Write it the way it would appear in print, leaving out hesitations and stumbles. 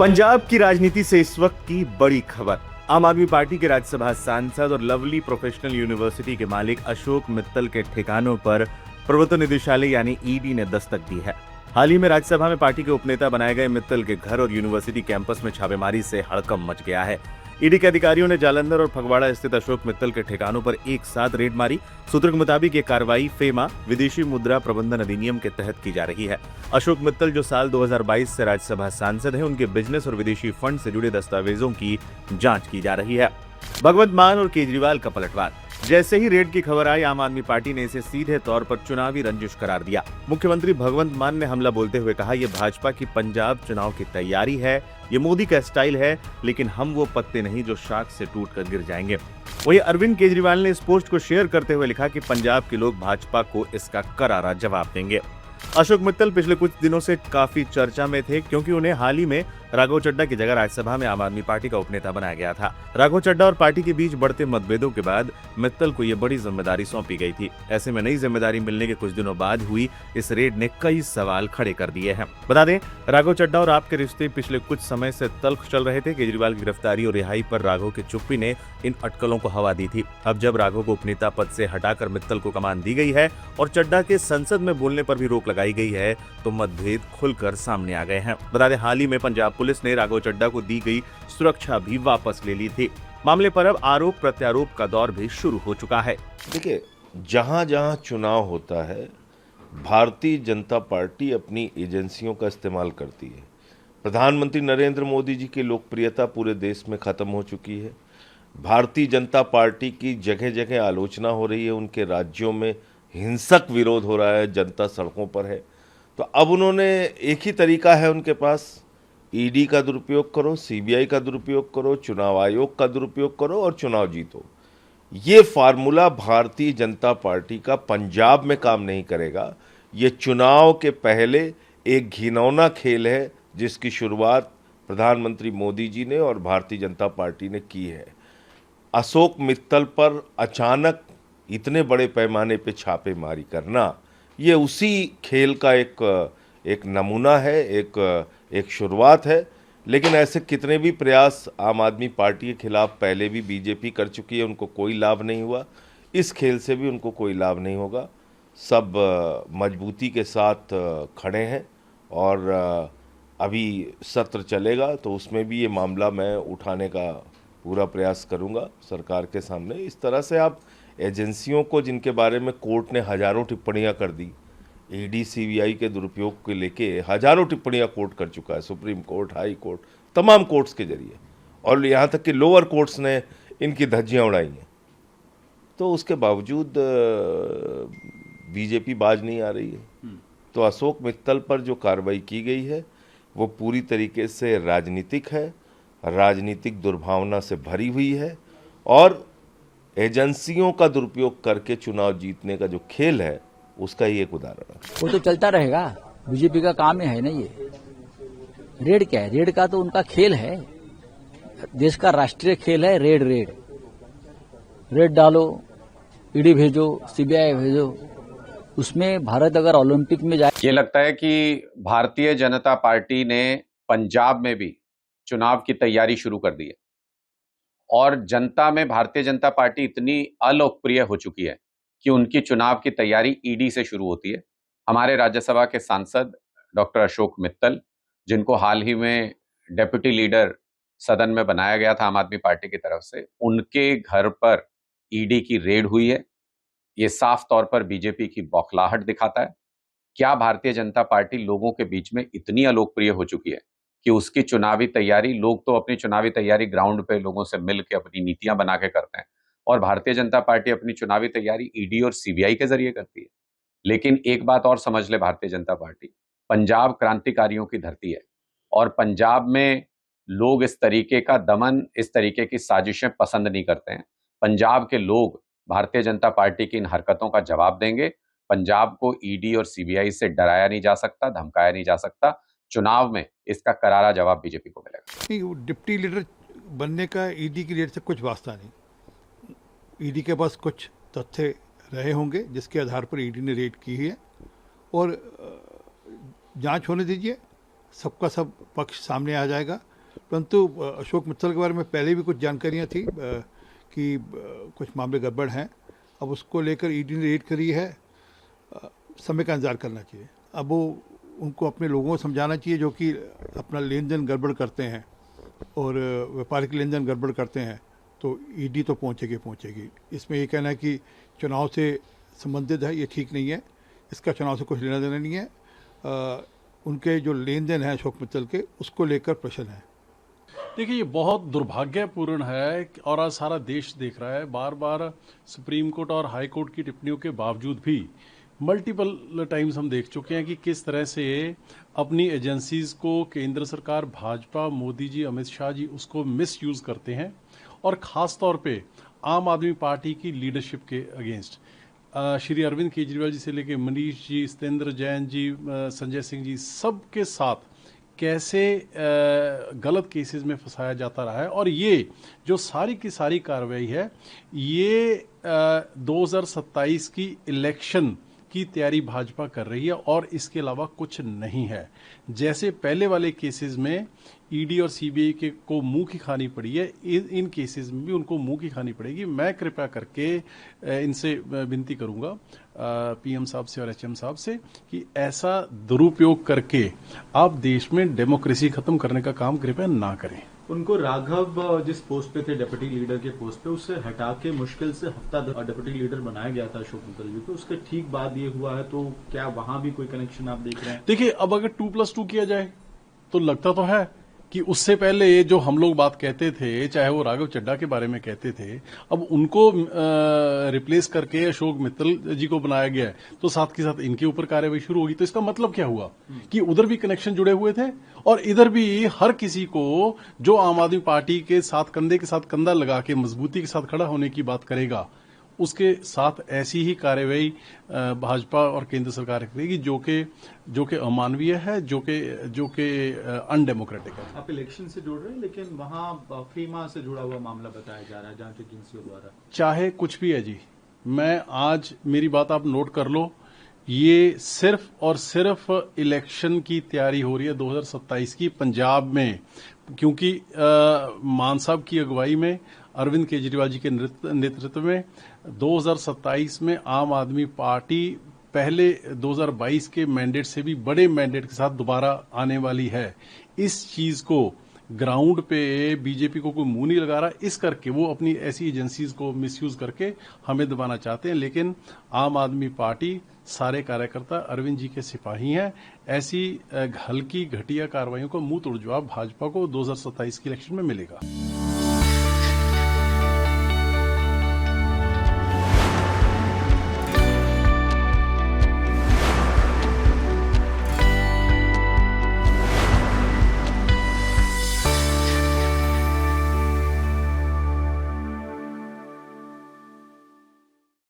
पंजाब की राजनीति से इस वक्त की बड़ी खबर। आम आदमी पार्टी के राज्यसभा सांसद और लवली प्रोफेशनल यूनिवर्सिटी के मालिक अशोक मित्तल के ठिकानों पर प्रवर्तन निदेशालय यानी ईडी ने दस्तक दी है। हाल ही में राज्यसभा में पार्टी के उपनेता बनाए गए मित्तल के घर और यूनिवर्सिटी कैंपस में छापेमारी से हड़कंप मच गया है। ईडी के अधिकारियों ने जालंधर और फगवाड़ा स्थित अशोक मित्तल के ठिकानों पर एक साथ रेड मारी। सूत्रों के मुताबिक ये कार्रवाई फेमा विदेशी मुद्रा प्रबंधन अधिनियम के तहत की जा रही है। अशोक मित्तल जो साल 2022 से राज्यसभा सांसद हैं, उनके बिजनेस और विदेशी फंड से जुड़े दस्तावेजों की जांच की जा रही है। भगवंत मान और केजरीवाल का पलटवार। जैसे ही रेड की खबर आई, आम आदमी पार्टी ने इसे सीधे तौर पर चुनावी रंजिश करार दिया। मुख्यमंत्री भगवंत मान ने हमला बोलते हुए कहा, यह भाजपा की पंजाब चुनाव की तैयारी है, ये मोदी का स्टाइल है, लेकिन हम वो पत्ते नहीं जो शाख से टूटकर गिर जाएंगे। वहीं अरविंद केजरीवाल ने इस पोस्ट को शेयर करते हुए लिखा कि पंजाब के लोग भाजपा को इसका करारा जवाब देंगे। अशोक मित्तल पिछले कुछ दिनों से काफी चर्चा में थे, क्योंकि उन्हें हाल ही में राघव चड्ढा की जगह राज्यसभा में आम आदमी पार्टी का उपनेता बनाया गया था। राघव चड्ढा और पार्टी के बीच बढ़ते मतभेदों के बाद मित्तल को यह बड़ी जिम्मेदारी सौंपी गई थी। ऐसे में नई जिम्मेदारी मिलने के कुछ दिनों बाद हुई इस रेड ने कई सवाल खड़े कर दिए हैं। बता दें, राघव चड्ढा और आपके रिश्ते पिछले कुछ समय से तल्ख चल रहे थे। केजरीवाल की गिरफ्तारी और रिहाई पर राघव की चुप्पी ने इन अटकलों को हवा दी थी। अब जब राघव को उपनेता पद से हटाकर मित्तल को कमान दी गई है और चड्ढा के संसद में बोलने पर भी रोक लगाई गई है, तो मतभेद खुलकर सामने आ गए हैं। बता दें, हाल ही में पंजाब पुलिस ने राघव चड्ढा को दी गई सुरक्षा भी वापस ले ली थी। मामले पर अब आरोप प्रत्यारोप का दौर भी शुरू हो चुका है। देखिए, जहां जहां चुनाव होता है, भारतीय जनता पार्टी अपनी एजेंसियों का इस्तेमाल करती है। प्रधानमंत्री नरेंद्र मोदी जी की लोकप्रियता पूरे देश में खत्म हो चुकी है। भारतीय जनता पार्टी की जगह जगह आलोचना हो रही है, उनके राज्यों में हिंसक विरोध हो रहा है, जनता सड़कों पर है। तो अब उन्होंने एक ही तरीका है उनके पास, ईडी का दुरुपयोग करो, सीबीआई का दुरुपयोग करो, चुनाव आयोग का दुरुपयोग करो और चुनाव जीतो। ये फार्मूला भारतीय जनता पार्टी का पंजाब में काम नहीं करेगा। ये चुनाव के पहले एक घिनौना खेल है, जिसकी शुरुआत प्रधानमंत्री मोदी जी ने और भारतीय जनता पार्टी ने की है। अशोक मित्तल पर अचानक इतने बड़े पैमाने पे छापेमारी करना, ये उसी खेल का एक नमूना है, एक शुरुआत है। लेकिन ऐसे कितने भी प्रयास आम आदमी पार्टी के खिलाफ पहले भी बीजेपी कर चुकी है, उनको कोई लाभ नहीं हुआ। इस खेल से भी उनको कोई लाभ नहीं होगा। सब मजबूती के साथ खड़े हैं और अभी सत्र चलेगा तो उसमें भी ये मामला मैं उठाने का पूरा प्रयास करूंगा सरकार के सामने। इस तरह से आप एजेंसियों को, जिनके बारे में कोर्ट ने हजारों टिप्पणियां कर दी, ईडी सीबीआई के दुरुपयोग को लेके हजारों टिप्पणियां कोर्ट कर चुका है, सुप्रीम कोर्ट, हाई कोर्ट, तमाम कोर्ट्स के जरिए, और यहाँ तक कि लोअर कोर्ट्स ने इनकी धज्जियां उड़ाई हैं। तो उसके बावजूद बीजेपी बाज नहीं आ रही है। तो अशोक मित्तल पर जो कार्रवाई की गई है वो पूरी तरीके से राजनीतिक है, राजनीतिक दुर्भावना से भरी हुई है और एजेंसियों का दुरुपयोग करके चुनाव जीतने का जो खेल है उसका ही एक उदाहरण है। वो तो चलता रहेगा, बीजेपी का काम ही है ना ये। रेड क्या है? रेड का तो उनका खेल है, देश का राष्ट्रीय खेल है। रेड रेड रेड डालो, ईडी भेजो, सीबीआई भेजो, उसमें भारत अगर ओलंपिक में जाए। ये लगता है कि भारतीय जनता पार्टी ने पंजाब में भी चुनाव की तैयारी शुरू कर दी है और जनता में भारतीय जनता पार्टी इतनी अलोकप्रिय हो चुकी है कि उनकी चुनाव की तैयारी ईडी से शुरू होती है। हमारे राज्यसभा के सांसद डॉक्टर अशोक मित्तल, जिनको हाल ही में डेप्यूटी लीडर सदन में बनाया गया था आम आदमी पार्टी की तरफ से, उनके घर पर ईडी की रेड हुई है। ये साफ तौर पर बीजेपी की बौखलाहट दिखाता है। क्या भारतीय जनता पार्टी लोगों के बीच में इतनी अलोकप्रिय हो चुकी है कि उसकी चुनावी तैयारी, लोग तो अपनी चुनावी तैयारी ग्राउंड पे लोगों से मिल के अपनी नीतियां बना के करते हैं, और भारतीय जनता पार्टी अपनी चुनावी तैयारी ईडी और सीबीआई के जरिए करती है। लेकिन एक बात और समझ ले भारतीय जनता पार्टी, पंजाब क्रांतिकारियों की धरती है और पंजाब में लोग इस तरीके का दमन, इस तरीके की साजिशें पसंद नहीं करते हैं। पंजाब के लोग भारतीय जनता पार्टी की इन हरकतों का जवाब देंगे। पंजाब को ईडी और सीबीआई से डराया नहीं जा सकता, धमकाया नहीं जा सकता। चुनाव में इसका करारा जवाब बीजेपी को मिलेगा। नहीं, डिप्टी लीडर बनने का ईडी की रेड से कुछ वास्ता नहीं। ईडी के पास कुछ तथ्य रहे होंगे जिसके आधार पर ईडी ने रेड की है, और जांच होने दीजिए, सबका सब पक्ष सामने आ जाएगा। परंतु अशोक मित्तल के बारे में पहले भी कुछ जानकारियां थी कि कुछ मामले गड़बड़ हैं। अब उसको लेकर ईडी ने रेड करी है, समय का इंतजार करना चाहिए। अब वो उनको अपने लोगों को समझाना चाहिए जो कि अपना लेन देन गड़बड़ करते हैं और व्यापारिक लेन देन गड़बड़ करते हैं, तो ईडी तो पहुंचेगी। इसमें ये कहना है कि चुनाव से संबंधित है, ये ठीक नहीं है। इसका चुनाव से कुछ लेना देना नहीं है। उनके जो लेन देन है अशोक मित्तल के, उसको लेकर प्रश्न है। देखिए, ये बहुत दुर्भाग्यपूर्ण है और आज सारा देश देख रहा है। बार बार सुप्रीम कोर्ट और हाई कोर्ट की टिप्पणियों के बावजूद भी मल्टीपल टाइम्स हम देख चुके हैं कि किस तरह से अपनी एजेंसीज को केंद्र सरकार, भाजपा, मोदी जी, अमित शाह जी उसको मिसयूज करते हैं और खास तौर पे आम आदमी पार्टी की लीडरशिप के अगेंस्ट। श्री अरविंद केजरीवाल जी से लेके मनीष जी, सत्येंद्र जैन जी, संजय सिंह जी, सबके साथ कैसे गलत केसेस में फंसाया जाता रहा है। और ये जो सारी की सारी कार्रवाई है, ये 2027 की इलेक्शन की तैयारी भाजपा कर रही है और इसके अलावा कुछ नहीं है। जैसे पहले वाले केसेस में ईडी और सीबीआई के को मुंह की खानी पड़ी है, इन केसेस में भी उनको मुंह की खानी पड़ेगी। मैं कृपया करके इनसे विनती करूंगा, पीएम साहब से और एचएम साहब से, कि ऐसा दुरुपयोग करके आप देश में डेमोक्रेसी खत्म करने का काम कृपया ना करें। उनको राघव जिस पोस्ट पे थे, डेप्यूटी लीडर के पोस्ट पे, उससे हटा के मुश्किल से हफ्ता डेप्यूटी लीडर बनाया गया था अशोक मित्तल जी को। उसके ठीक बाद ये हुआ है, तो क्या वहां भी कोई कनेक्शन आप देख रहे हैं? देखिए, अब अगर 2+2 किया जाए तो लगता तो है कि उससे पहले जो हम लोग बात कहते थे, चाहे वो राघव चड्ढा के बारे में कहते थे, अब उनको रिप्लेस करके अशोक मित्तल जी को बनाया गया है, तो साथ के साथ इनके ऊपर कार्रवाई शुरू होगी। तो इसका मतलब क्या हुआ कि उधर भी कनेक्शन जुड़े हुए थे और इधर भी हर किसी को जो आम आदमी पार्टी के साथ कंधे के साथ कंधा लगा के मजबूती के साथ खड़ा होने की बात करेगा, उसके साथ ऐसी ही कार्रवाई भाजपा और केंद्र सरकार करेगी जो कि अमानवीय है, जो कि अनडेमोक्रेटिक है। आप इलेक्शन से जोड़ रहे हैं, लेकिन वहां फीमा से जुड़ा हुआ मामला बताया जा रहा है जांच एजेंसियों द्वारा। चाहे कुछ भी है जी, मैं आज मेरी बात आप नोट कर लो, ये सिर्फ और सिर्फ इलेक्शन की तैयारी हो रही है 2027 की पंजाब में, क्योंकि मान साहब की अगुवाई में, अरविंद केजरीवाल जी के नेतृत्व में 2027 में आम आदमी पार्टी पहले 2022 के मैंडेट से भी बड़े मैंडेट के साथ दोबारा आने वाली है। इस चीज को ग्राउंड पे बीजेपी को कोई मुंह नहीं लगा रहा, इस करके वो अपनी ऐसी एजेंसीज को मिसयूज करके हमें दबाना चाहते हैं। लेकिन आम आदमी पार्टी, सारे कार्यकर्ता अरविंद जी के सिपाही हैं। ऐसी हल्की घटिया कार्रवाइयों को मुंह तोड़ जवाब भाजपा को 2027 की इलेक्शन में मिलेगा।